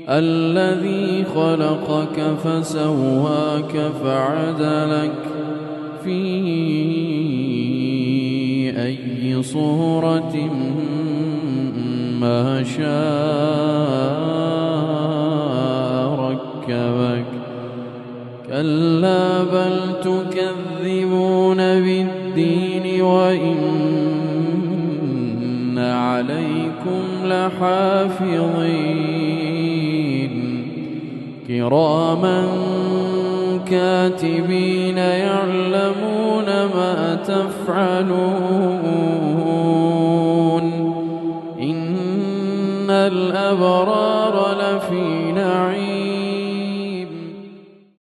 الذي خلقك فسواك فعدلك في أي صورة ما شاء ركبك كلا بل تكذبون بالدين وإن عليكم لحافظين كراما كاتبين يعلمون ما تفعلون إن الأبرار لفي نعيم